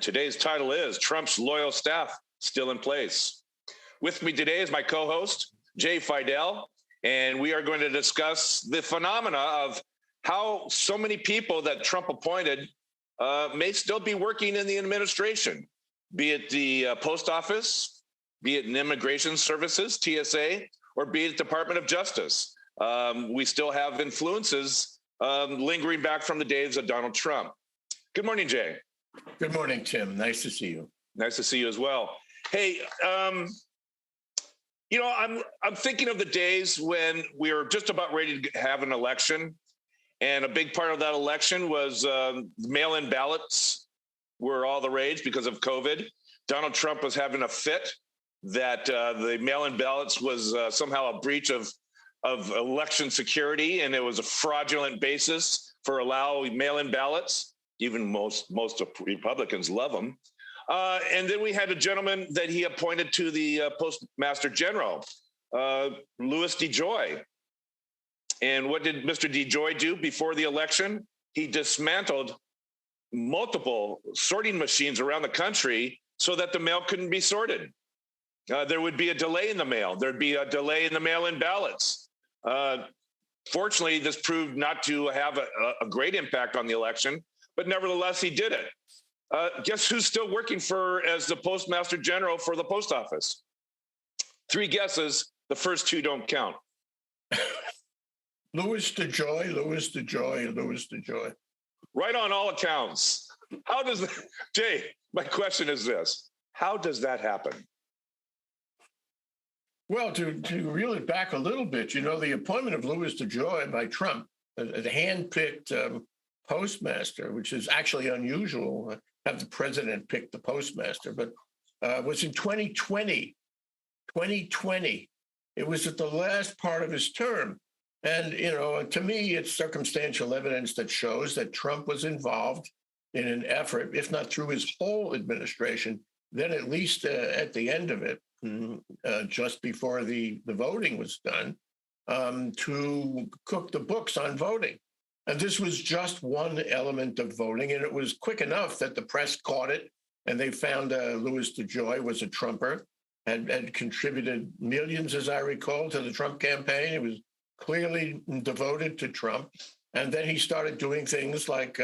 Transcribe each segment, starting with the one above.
Today's title is Trump's Loyal Staff Still in Place. With me today is my co-host, Jay Fidell, and we are going to discuss the phenomena of how so many people that Trump appointed may still be working in the administration, be it the post office, be it in immigration services, TSA, or be it Department of Justice. We still have influences lingering back from the days of Donald Trump. Good morning, Jay. Good morning, Tim. Nice to see you. Nice to see you as well. Hey, I'm thinking of the days when we were just about ready to have an election, and a big part of that election was mail-in ballots were all the rage because of COVID. Donald Trump was having a fit that the mail-in ballots was somehow a breach of election security, and it was a fraudulent basis for allowing mail-in ballots. Even most Republicans love them. And then we had a gentleman that he appointed to the Postmaster General, Louis DeJoy. And what did Mr. DeJoy do before the election? He dismantled multiple sorting machines around the country so that the mail couldn't be sorted. There would be a delay in the mail. There'd be a delay in the mail-in ballots. Fortunately, this proved not to have a great impact on the election, but nevertheless, he did it. Guess who's still working as the Postmaster General for the post office? 3 guesses. The first 2 don't count. Louis DeJoy. Right on all accounts. How does that, Jay, my question is this. How does that happen? Well, to reel it back a little bit, the appointment of Louis DeJoy by Trump, the hand-picked postmaster, which is actually unusual, have the president pick the postmaster, but was in 2020. 2020. It was at the last part of his term. And, to me, it's circumstantial evidence that shows that Trump was involved in an effort, if not through his whole administration, then at least at the end of it, just before the voting was done, to cook the books on voting. And this was just one element of voting, and it was quick enough that the press caught it, and they found Louis DeJoy was a Trumper, had contributed millions, as I recall, to the Trump campaign. He was clearly devoted to Trump, and then he started doing things like,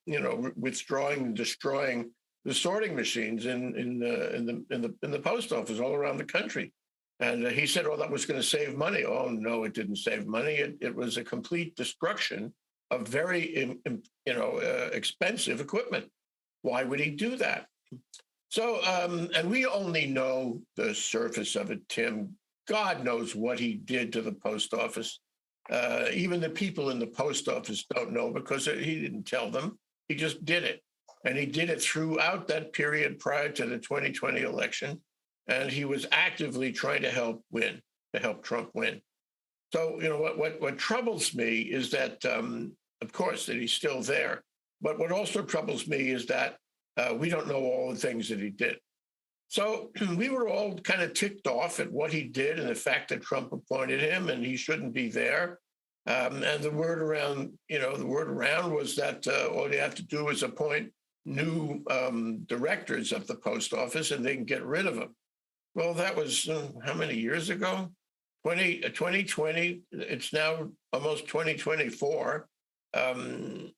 withdrawing and destroying the sorting machines in the post office all around the country. And he said, "Oh, that was going to save money." Oh, no, it didn't save money. It was a complete destruction of very, expensive equipment. Why would he do that? So, and we only know the surface of it, Tim. God knows what he did to the post office. Even the people in the post office don't know because he didn't tell them. He just did it. And he did it throughout that period prior to the 2020 election. And he was actively trying to help Trump win. So, what troubles me is that, of course, that he's still there. But what also troubles me is that we don't know all the things that he did. So we were all kind of ticked off at what he did and the fact that Trump appointed him and he shouldn't be there. And the word around was that all you have to do is appoint new directors of the post office and they can get rid of him. Well, that was how many years ago? 2020. It's now almost 2024. And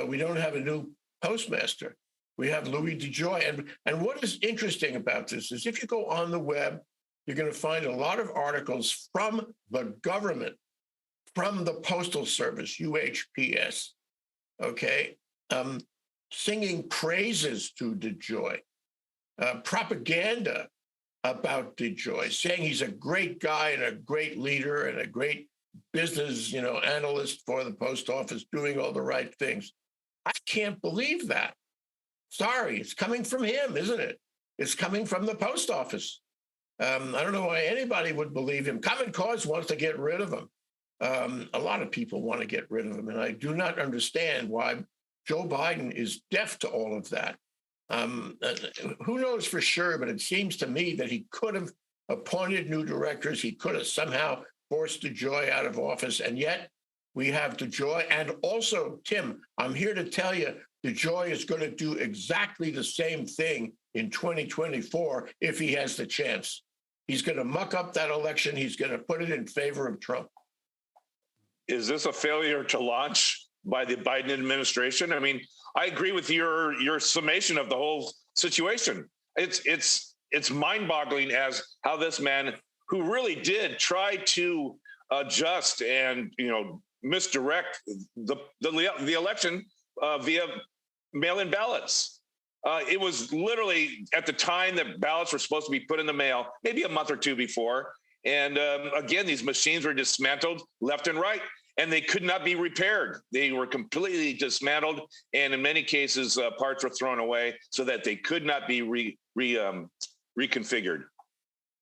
we don't have a new postmaster. We have Louis DeJoy. And what is interesting about this is if you go on the web, you're going to find a lot of articles from the government, from the Postal Service, UHPS, okay, singing praises to DeJoy, propaganda about DeJoy, saying he's a great guy and a great leader and a great business, analyst for the post office, doing all the right things. I can't believe that. Sorry, it's coming from him, isn't it? It's coming from the post office. I don't know why anybody would believe him. Common Cause wants to get rid of him. A lot of people want to get rid of him, and I do not understand why Joe Biden is deaf to all of that. Who knows for sure, but it seems to me that he could have appointed new directors. He could have somehow forced DeJoy out of office, and yet we have DeJoy. And also, Tim, I'm here to tell you, DeJoy is going to do exactly the same thing in 2024 if he has the chance. He's going to muck up that election. He's going to put it in favor of Trump. Is this a failure to launch by the Biden administration? I mean, I agree with your summation of the whole situation. It's mind-boggling as how this man, who really did try to adjust and misdirect the election via mail-in ballots. It was literally at the time that ballots were supposed to be put in the mail, maybe a month or two before. And again, these machines were dismantled left and right, and they could not be repaired. They were completely dismantled, and in many cases, parts were thrown away so that they could not be reconfigured.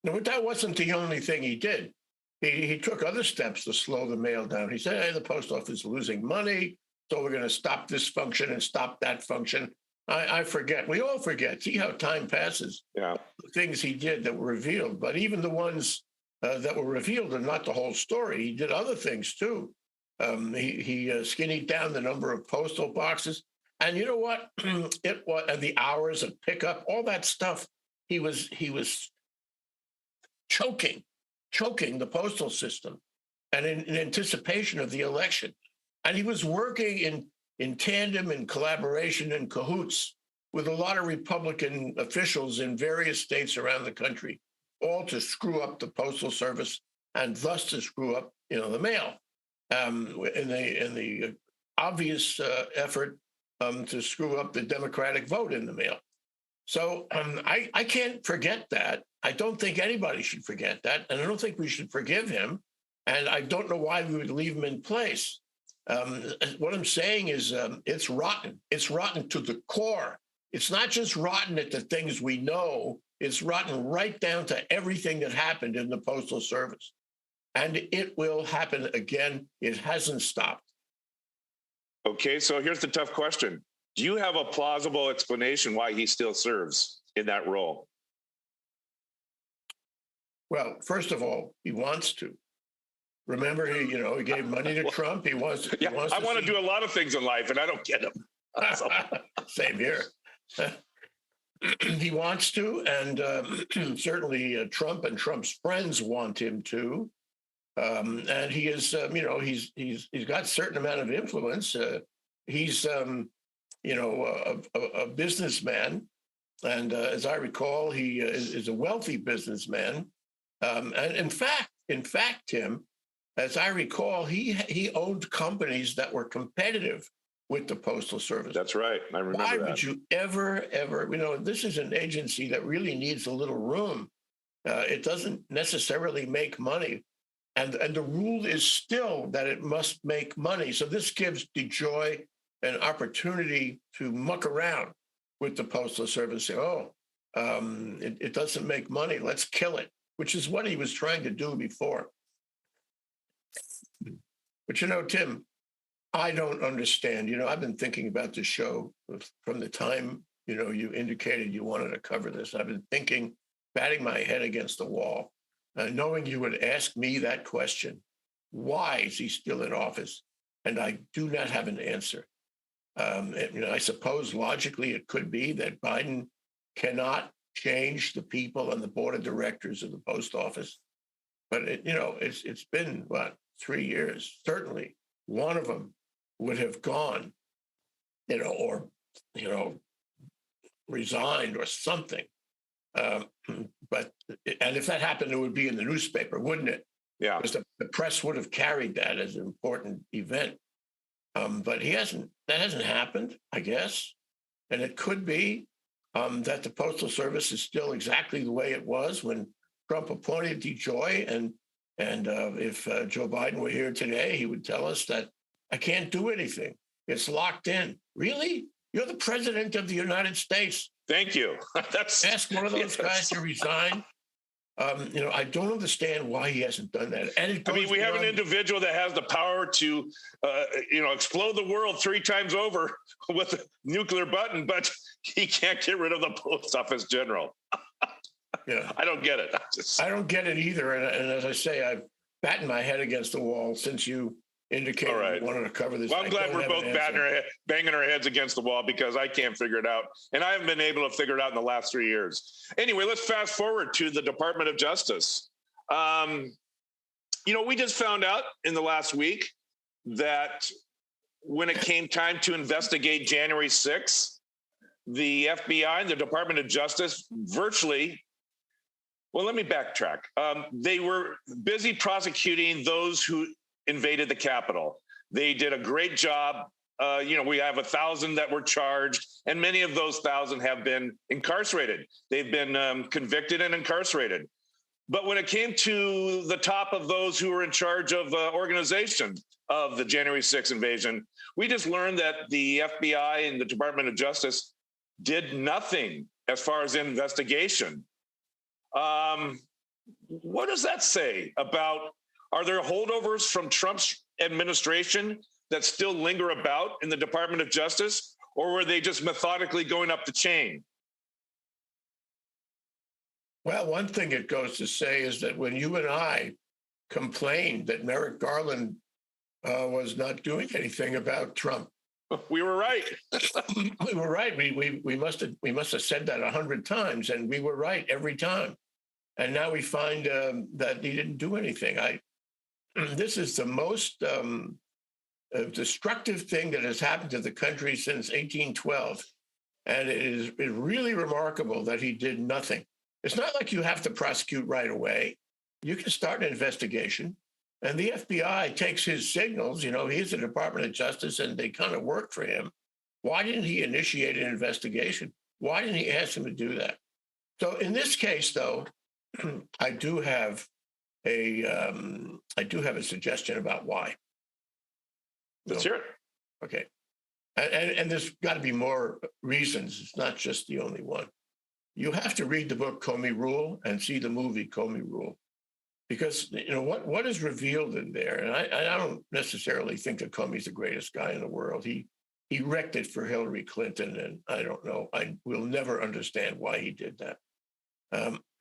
No, but that wasn't the only thing he did. He took other steps to slow the mail down. He said, hey, the post office is losing money, so we're going to stop this function and stop that function. I forget. We all forget. See how time passes. Yeah. The things he did that were revealed. But even the ones that were revealed are not the whole story. He did other things, too. He skinnied down the number of postal boxes. And you know what? It was, and the hours of pickup, all that stuff. He was choking the postal system, and in anticipation of the election. And he was working in tandem and collaboration and cahoots with a lot of Republican officials in various states around the country, all to screw up the Postal Service and thus to screw up, the mail, in the obvious effort to screw up the Democratic vote in the mail. So I can't forget that. I don't think anybody should forget that. And I don't think we should forgive him. And I don't know why we would leave him in place. What I'm saying is it's rotten. It's rotten to the core. It's not just rotten at the things we know. It's rotten right down to everything that happened in the Postal Service. And it will happen again. It hasn't stopped. Okay, so here's the tough question. Do you have a plausible explanation why he still serves in that role? Well, first of all, he wants to. Remember, he gave money to Trump. He wants. Yeah, I want to do a lot of things in life, and I don't get them. Same here. He wants to, and certainly Trump and Trump's friends want him to. And he is, he's got a certain amount of influence. He's, a businessman, and as I recall, he is a wealthy businessman. And in fact, Tim, as I recall, he owned companies that were competitive with the Postal Service. That's right. I remember Why that. would you ever, this is an agency that really needs a little room. It doesn't necessarily make money. And the rule is still that it must make money. So this gives DeJoy an opportunity to muck around with the Postal Service. Say, it doesn't make money. Let's kill it, which is what he was trying to do before. But, Tim, I don't understand. I've been thinking about this show from the time, you indicated you wanted to cover this. I've been thinking, batting my head against the wall, knowing you would ask me that question. Why is he still in office? And I do not have an answer. I suppose logically it could be that Biden cannot change the people on the board of directors of the post office. But, it's been, 3 years? Certainly one of them would have gone, or, resigned or something. And if that happened, it would be in the newspaper, wouldn't it? Yeah. Because the press would have carried that as an important event. But that hasn't happened, I guess. And it could be that the Postal Service is still exactly the way it was when Trump appointed DeJoy. And if Joe Biden were here today, he would tell us that I can't do anything. It's locked in. Really? You're the president of the United States. Thank you. Ask one of those guys to resign. I don't understand why he hasn't done that. And we have an individual that has the power to, explode the world 3 times over with a nuclear button, but he can't get rid of the post office general. Yeah, I don't get it. I don't get it either. And as I say, I've battened my head against the wall since you indicating All right. we wanted to cover this. Well, I'm glad we're both banging our heads against the wall because I can't figure it out. And I haven't been able to figure it out in the last 3 years. Anyway, let's fast forward to the Department of Justice. We just found out in the last week that when it came time to investigate January 6th, the FBI and the Department of Justice virtually, well, let me backtrack. They were busy prosecuting those who invaded the Capitol. They did a great job. We have 1,000 that were charged, and many of those 1,000 have been incarcerated. They've been convicted and incarcerated. But when it came to the top of those who were in charge of organization of the January 6th invasion, we just learned that the FBI and the Department of Justice did nothing as far as investigation. What does that say about, are there holdovers from Trump's administration that still linger about in the Department of Justice, or were they just methodically going up the chain? Well, one thing it goes to say is that when you and I complained that Merrick Garland was not doing anything about Trump, we were right. We were right. We must have said that 100 times, and we were right every time. And now we find that he didn't do anything. This is the most destructive thing that has happened to the country since 1812, and it is really remarkable that he did nothing. It's not like you have to prosecute right away. You can start an investigation, and the FBI takes his signals. He's the Department of Justice, and they kind of work for him. Why didn't he initiate an investigation? Why didn't he ask him to do that? So in this case, though, I do have a suggestion about why. Let's hear it. Okay, and there's got to be more reasons. It's not just the only one. You have to read the book Comey Rule and see the movie Comey Rule, because what is revealed in there. And I don't necessarily think that Comey's the greatest guy in the world. He wrecked it for Hillary Clinton, and I don't know. I will never understand why he did that.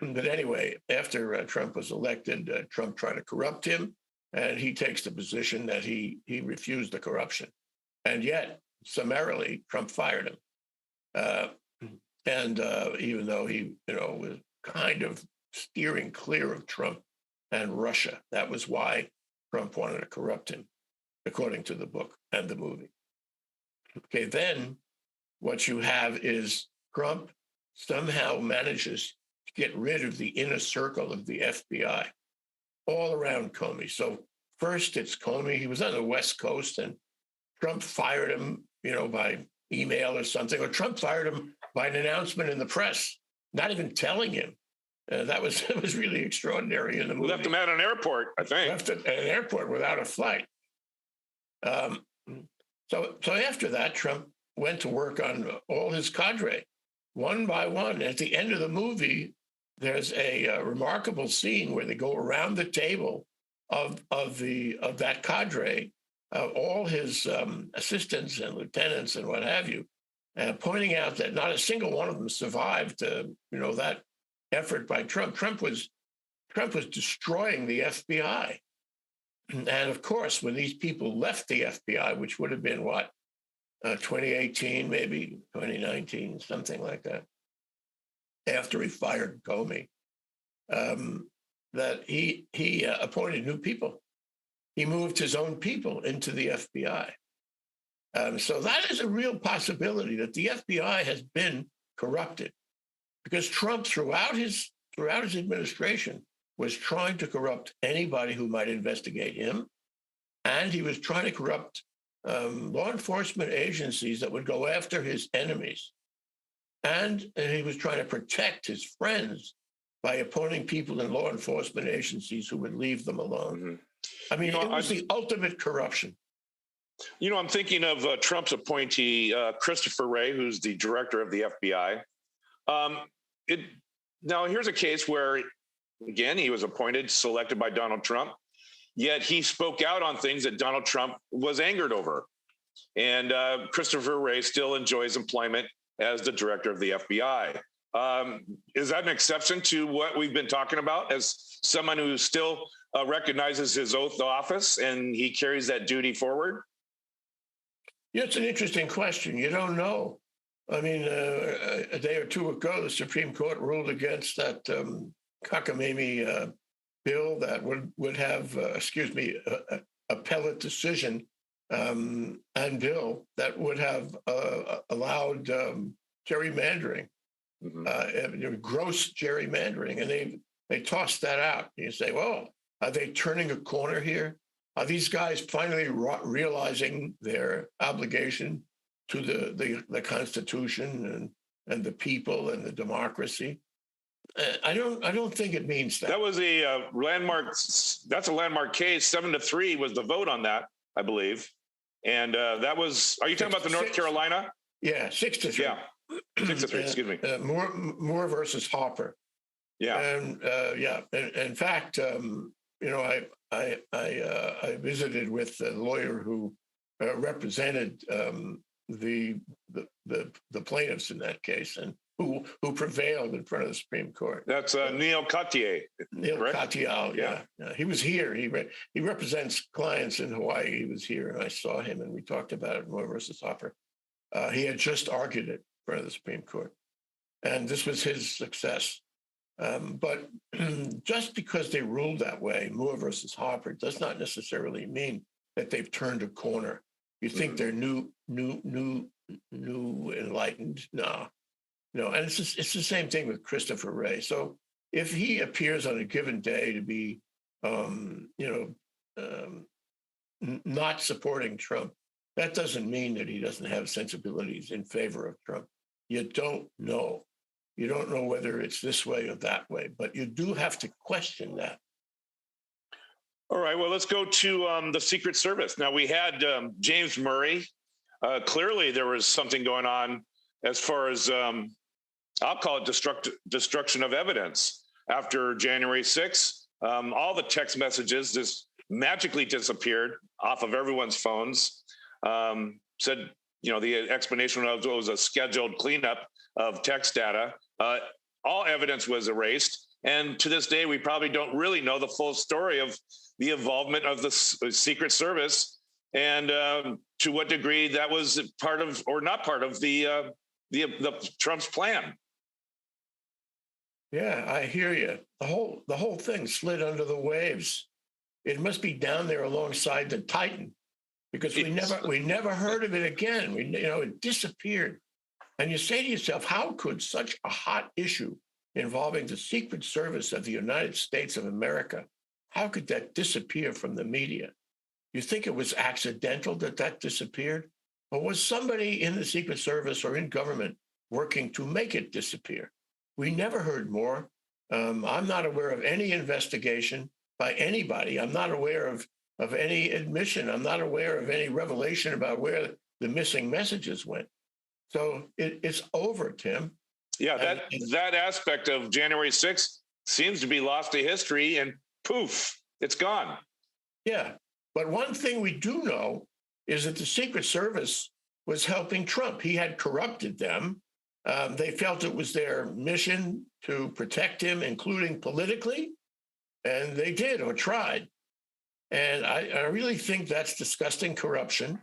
But anyway, after Trump was elected, Trump tried to corrupt him, and he takes the position that he refused the corruption, and yet summarily Trump fired him. And even though he, was kind of steering clear of Trump and Russia, that was why Trump wanted to corrupt him, according to the book and the movie. Okay, then what you have is Trump somehow manages to get rid of the inner circle of the FBI all around Comey. So first it's Comey. He was on the West Coast, and Trump fired him, by email or something, or Trump fired him by an announcement in the press, not even telling him. That was really extraordinary in the movie. We left him at an airport, I think. Left at an airport without a flight. So after that, Trump went to work on all his cadre, one by one. At the end of the movie, there's a remarkable scene where they go around the table of that cadre, all his assistants and lieutenants and what have you, pointing out that not a single one of them survived, that effort by Trump. Trump was destroying the FBI. And of course, when these people left the FBI, which would have been 2018, maybe 2019, something like that, after he fired Comey, that he appointed new people. He moved his own people into the FBI. So that is a real possibility that the FBI has been corrupted, because Trump, throughout his administration, was trying to corrupt anybody who might investigate him, and he was trying to corrupt law enforcement agencies that would go after his enemies, and he was trying to protect his friends by appointing people in law enforcement agencies who would leave them alone. Mm-hmm. I mean, it was the ultimate corruption. I'm thinking of Trump's appointee, Christopher Wray, who's the director of the FBI. Now, here's a case where, again, he was selected by Donald Trump, yet he spoke out on things that Donald Trump was angered over. And Christopher Wray still enjoys employment as the director of the FBI. Is that an exception to what we've been talking about, as someone who still recognizes his oath of office and he carries that duty forward? Yeah, it's an interesting question. You don't know. I mean, a day or two ago, the Supreme Court ruled against that cockamamie bill that would have, appellate decision and bill that would have allowed gerrymandering, gross gerrymandering, and they tossed that out. You say, well, are they turning a corner here? Are these guys finally realizing their obligation to the Constitution and the people and the democracy? I don't think it means that. That was a landmark. That's a landmark case. 7-3 was the vote on that, I believe. And that was. Are you talking about the North Carolina? Yeah, 6-3. Yeah, 6-3. Excuse me. Moore versus Harper. Yeah. And in fact, I visited with the lawyer who represented the plaintiffs in that case, and who prevailed in front of the Supreme Court. That's Neil Cotier. Neil Cotier, yeah. He was here. He represents clients in Hawaii. He was here, and I saw him, and we talked about it. Moore versus Harper. He had just argued it in front of the Supreme Court, and this was his success. But just because they ruled that way, Moore versus Harper, does not necessarily mean that they've turned a corner. You think they're new, enlightened? No. And it's the same thing with Christopher Wray. So if he appears on a given day to be, not supporting Trump, that doesn't mean that he doesn't have sensibilities in favor of Trump. You don't know. You don't know whether it's this way or that way, but you do have to question that. All right, well, let's go to the Secret Service. Now, we had James Murray. Clearly, there was something going on as far as, I'll call it destruction of evidence. After January 6th, all the text messages just magically disappeared off of everyone's phones. Said, the explanation was a scheduled cleanup of text data. All evidence was erased. And to this day, we probably don't really know the full story of the involvement of the Secret Service and to what degree that was part of or not part of the Trump's plan. Yeah, I hear you. The whole thing slid under the waves. It must be down there alongside the Titan, because we never heard of it again. It disappeared. And you say to yourself, how could such a hot issue involving the Secret Service of the United States of America, how could that disappear from the media? You think it was accidental that disappeared? Or was somebody in the Secret Service or in government working to make it disappear? We never heard more. I'm not aware of any investigation by anybody. I'm not aware of any admission. I'm not aware of any revelation about where the missing messages went. So it's over, Tim. Yeah, that aspect of January 6th seems to be lost to history, and poof, it's gone. Yeah, but one thing we do know is that the Secret Service was helping Trump. He had corrupted them. They felt it was their mission to protect him, including politically, and they did or tried. And I really think that's disgusting corruption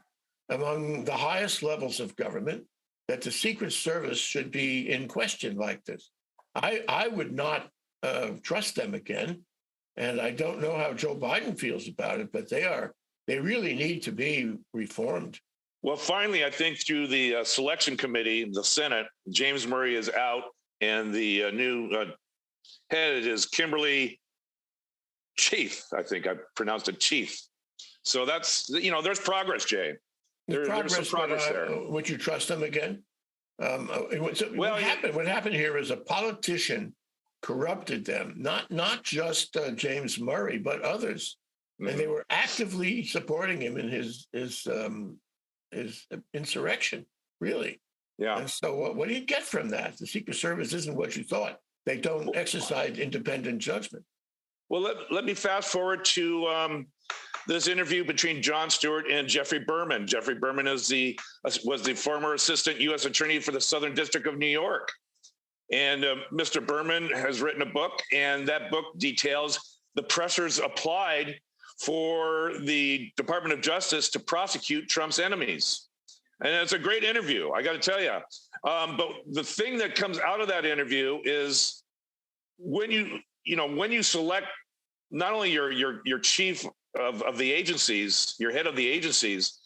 among the highest levels of government, that the Secret Service should be in question like this. I would not trust them again. And I don't know how Joe Biden feels about it, but they really need to be reformed. Well, finally, I think through the selection committee, the Senate, James Murray is out, and the new head is Kimberly Chief. I think I pronounced it Chief. So that's, there's progress, Jay. There's some progress there. Would you trust them again? What happened here is a politician corrupted them, not just James Murray, but others. Mm-hmm. And they were actively supporting him in his insurrection, really. Yeah. And so what do you get from that? The Secret Service isn't what you thought. They don't exercise independent judgment. Well, let me fast forward to this interview between Jon Stewart and Jeffrey Berman. Jeffrey Berman was the former assistant U.S. attorney for the Southern District of New York. And Mr. Berman has written a book, and that book details the pressures applied for the Department of Justice to prosecute Trump's enemies. And it's a great interview, I got to tell you. But the thing that comes out of that interview is when you select not only your chief of the agencies, your head of the agencies,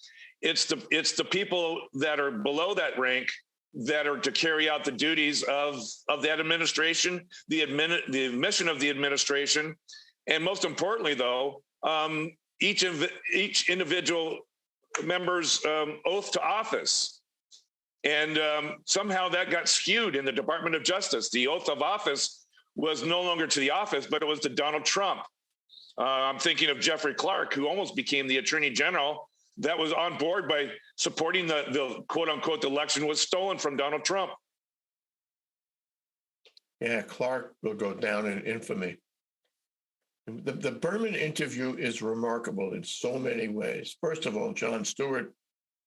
it's the people that are below that rank that are to carry out the duties of that administration, the mission of the administration, and most importantly, though, each individual member's oath to office. And somehow that got skewed in the Department of Justice. The oath of office was no longer to the office, but it was to Donald Trump. I'm thinking of Jeffrey Clark, who almost became the Attorney General, that was on board by supporting the quote unquote election was stolen from Donald Trump. Yeah, Clark will go down in infamy. The Berman interview is remarkable in so many ways. First of all, Jon Stewart,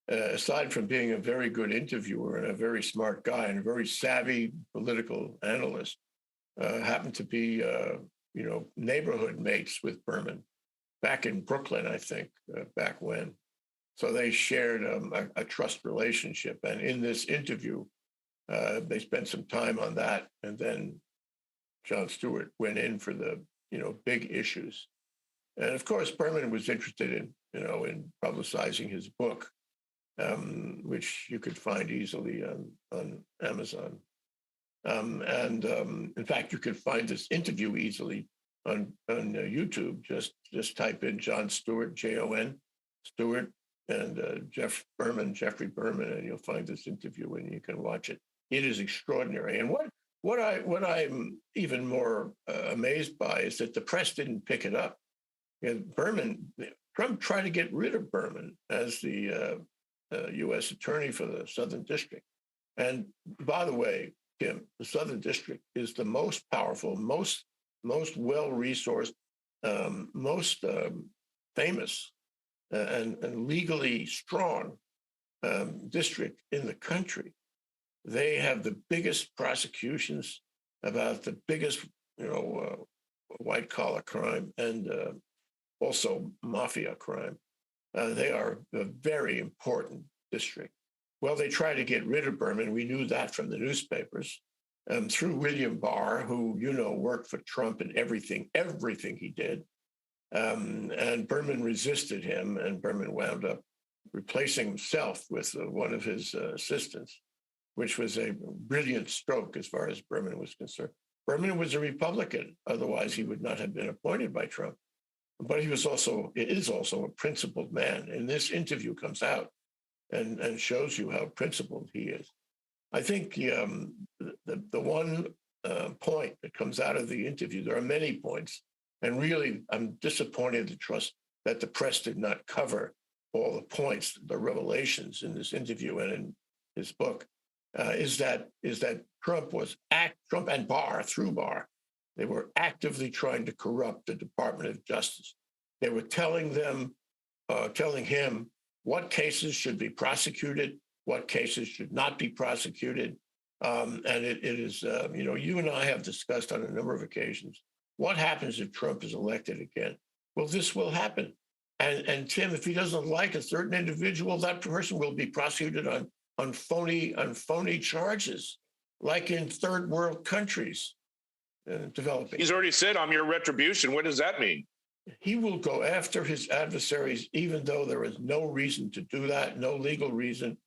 aside from being a very good interviewer and a very smart guy and a very savvy political analyst, happened to be, neighborhood mates with Berman back in Brooklyn, I think, back when. So they shared a trust relationship. And in this interview, they spent some time on that. And then Jon Stewart went in for the, big issues. And of course, Berman was interested in publicizing his book, which you could find easily on Amazon. In fact, you can find this interview easily on YouTube. Just type in Jon Stewart, Jon Stewart, and Jeffrey Berman, and you'll find this interview and you can watch it. It is extraordinary. And what I'm even more amazed by is that the press didn't pick it up. Trump tried to get rid of Berman as the U.S. attorney for the Southern District. And by the way, Tim, the Southern District is the most powerful, most well-resourced, most famous and legally strong district in the country. They have the biggest prosecutions about the biggest, white-collar crime and also mafia crime. They are a very important district. Well, they tried to get rid of Berman. We knew that from the newspapers. Through William Barr, who, worked for Trump in everything he did. And Berman resisted him, and Berman wound up replacing himself with one of his assistants, which was a brilliant stroke as far as Berman was concerned. Berman was a Republican, otherwise he would not have been appointed by Trump. But he is also a principled man. And this interview comes out and shows you how principled he is. I think the one point that comes out of the interview, there are many points, and really I'm disappointed that the press did not cover all the points, the revelations in this interview and in his book, is that Trump and Barr, through Barr, they were actively trying to corrupt the Department of Justice. They were telling him what cases should be prosecuted, what cases should not be prosecuted. And it is, you and I have discussed on a number of occasions, what happens if Trump is elected again? Well, this will happen. And Tim, if he doesn't like a certain individual, that person will be prosecuted on phony charges, like in third world countries developing. He's already said, I'm your retribution. What does that mean? He will go after his adversaries, even though there is no reason to do that, no legal reason.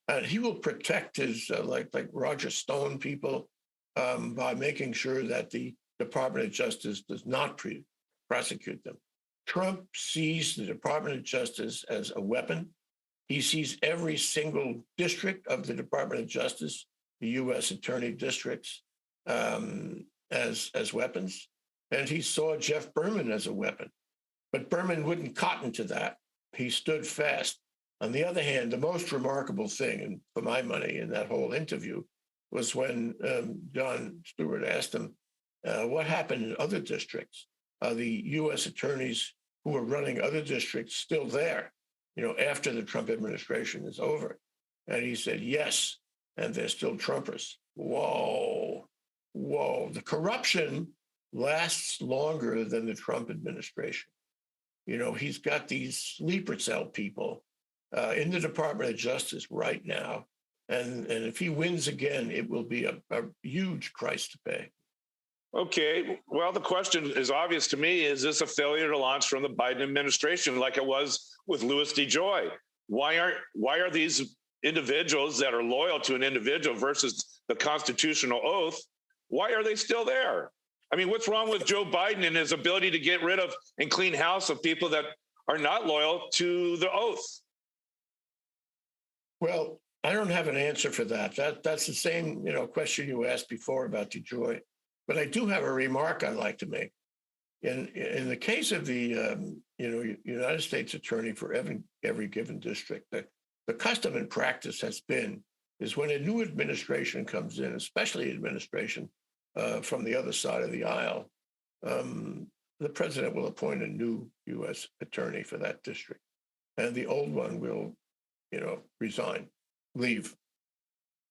And he will protect his, like Roger Stone people, by making sure that the Department of Justice does not prosecute them. Trump sees the Department of Justice as a weapon. He sees every single district of the Department of Justice, the U.S. attorney districts, as weapons. And he saw Jeff Berman as a weapon. But Berman wouldn't cotton to that. He stood fast. On the other hand, the most remarkable thing, and for my money, in that whole interview was when Jon Stewart asked him, what happened in other districts? Are the U.S. attorneys who are running other districts still there, after the Trump administration is over? And he said, yes, and they're still Trumpers. Whoa. The corruption lasts longer than the Trump administration. You know, he's got these sleeper cell people in the Department of Justice right now. And if he wins again, it will be a huge price to pay. Okay, well, the question is obvious to me. Is this a failure to launch from the Biden administration like it was with Louis DeJoy? Why are these individuals that are loyal to an individual versus the constitutional oath, why are they still there? I mean, what's wrong with Joe Biden and his ability to get rid of and clean house of people that are not loyal to the oath? Well, I don't have an answer for that. That's the same, question you asked before about DeJoy. But I do have a remark I'd like to make. In the case of the United States attorney for every given district, the custom and practice has been is when a new administration comes in, especially administration from the other side of the aisle, the president will appoint a new U.S. attorney for that district, and the old one will, resign, leave,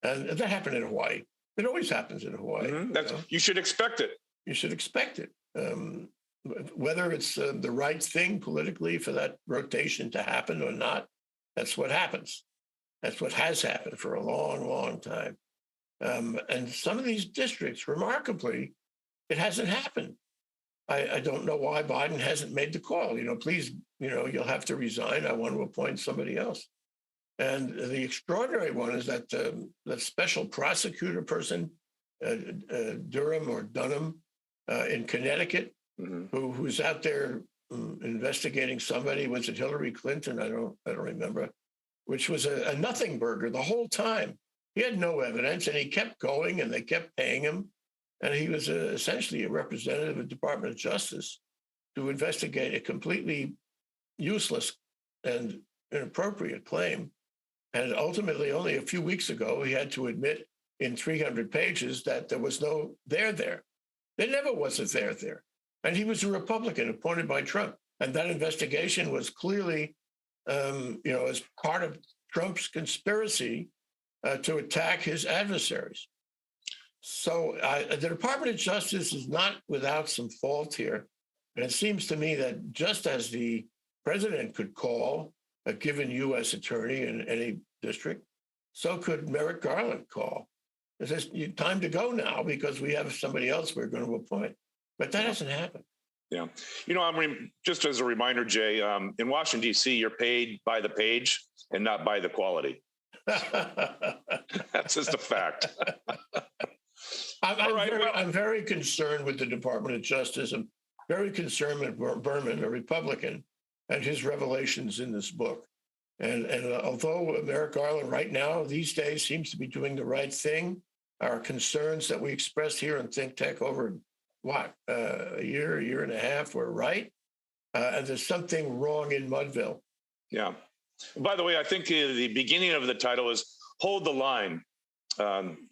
and that happened in Hawaii. It always happens in Hawaii. Mm-hmm. You should expect it. You should expect it. Whether it's the right thing politically for that rotation to happen or not, that's what happens. That's what has happened for a long, long time. And some of these districts, remarkably, it hasn't happened. I don't know why Biden hasn't made the call. Please, you'll have to resign. I want to appoint somebody else. And the extraordinary one is that the special prosecutor person, Durham or Dunham in Connecticut, who's out there investigating somebody. Was it Hillary Clinton? I don't remember. Which was a nothing burger the whole time. He had no evidence, and he kept going, and they kept paying him. And he was essentially a representative of the Department of Justice to investigate a completely useless and inappropriate claim. And ultimately, only a few weeks ago, he had to admit in 300 pages that there was no there there. There never was a there. And he was a Republican appointed by Trump. And that investigation was clearly, as part of Trump's conspiracy to attack his adversaries. So the Department of Justice is not without some fault here. And it seems to me that just as the president could call a given U.S. attorney in any district, so could Merrick Garland call. It says, time to go now because we have somebody else we're going to appoint. But that hasn't happened. Yeah. Just as a reminder, Jay, in Washington, D.C., you're paid by the page and not by the quality. That's just a fact. I'm very concerned with the Department of Justice. I'm very concerned with Berman, a Republican, and his revelations in this book. And although Merrick Garland right now, these days, seems to be doing the right thing, our concerns that we expressed here in ThinkTech over, a year and a half were right. And there's something wrong in Mudville. Yeah. By the way, I think the beginning of the title is Hold the Line.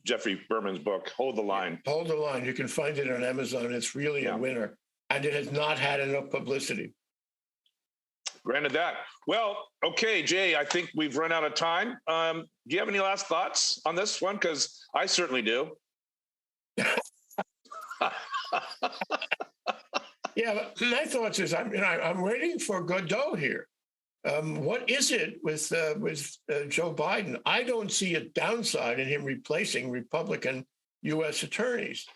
Jeffrey Berman's book, Hold the Line. Hold the Line. You can find it on Amazon. It's really a winner. And it has not had enough publicity. Granted that. Well, okay, Jay, I think we've run out of time. Do you have any last thoughts on this one? Because I certainly do. Yeah, my thoughts is I'm waiting for Godot here. What is it with Joe Biden? I don't see a downside in him replacing Republican U.S. attorneys.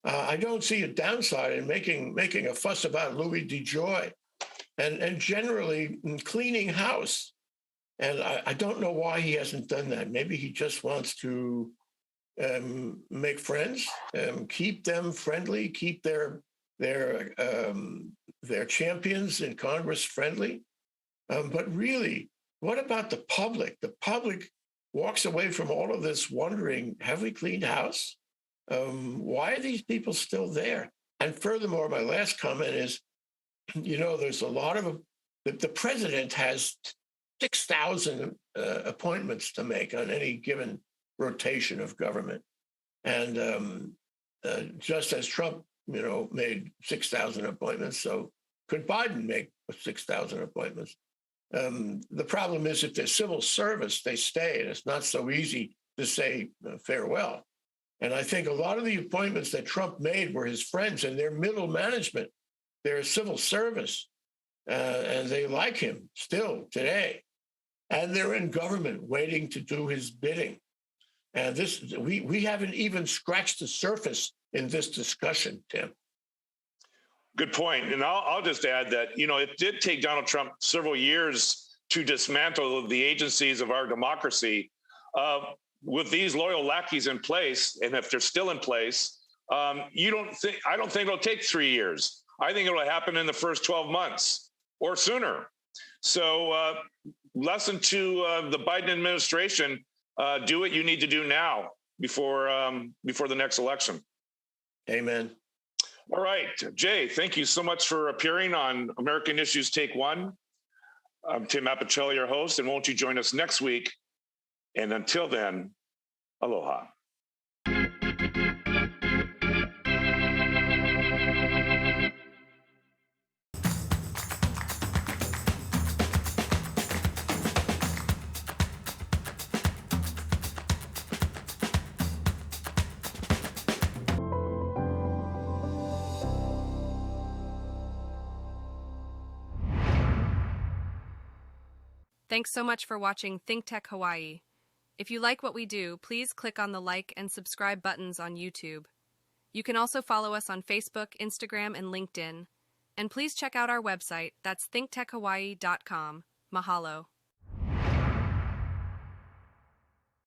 I don't see a downside in making a fuss about Louis DeJoy and generally cleaning house. And I don't know why he hasn't done that. Maybe he just wants to make friends, keep them friendly, keep their champions in Congress friendly. But really, what about the public? The public walks away from all of this wondering, have we cleaned house? Why are these people still there? And furthermore, my last comment is, there's a lot of, the president has 6,000 appointments to make on any given rotation of government. And just as Trump, made 6,000 appointments, so could Biden make 6,000 appointments? The problem is if they're civil service, they stay, and it's not so easy to say farewell. And I think a lot of the appointments that Trump made were his friends and their middle management, their civil service, and they like him still today. And they're in government waiting to do his bidding. And we haven't even scratched the surface in this discussion, Tim. Good point. And I'll just add that, it did take Donald Trump several years to dismantle the agencies of our democracy. With these loyal lackeys in place, and if they're still in place, I don't think it'll take 3 years. I think it'll happen in the first 12 months or sooner. So lesson to the Biden administration, do what you need to do now before the next election. Amen. All right, Jay, thank you so much for appearing on American Issues Take One. I'm Tim Apicella, your host, and won't you join us next week? And until then, aloha. Thanks so much for watching ThinkTech Hawaii. If you like what we do, please click on the like and subscribe buttons on YouTube. You can also follow us on Facebook, Instagram, and LinkedIn. And please check out our website. That's thinktechhawaii.com. Mahalo.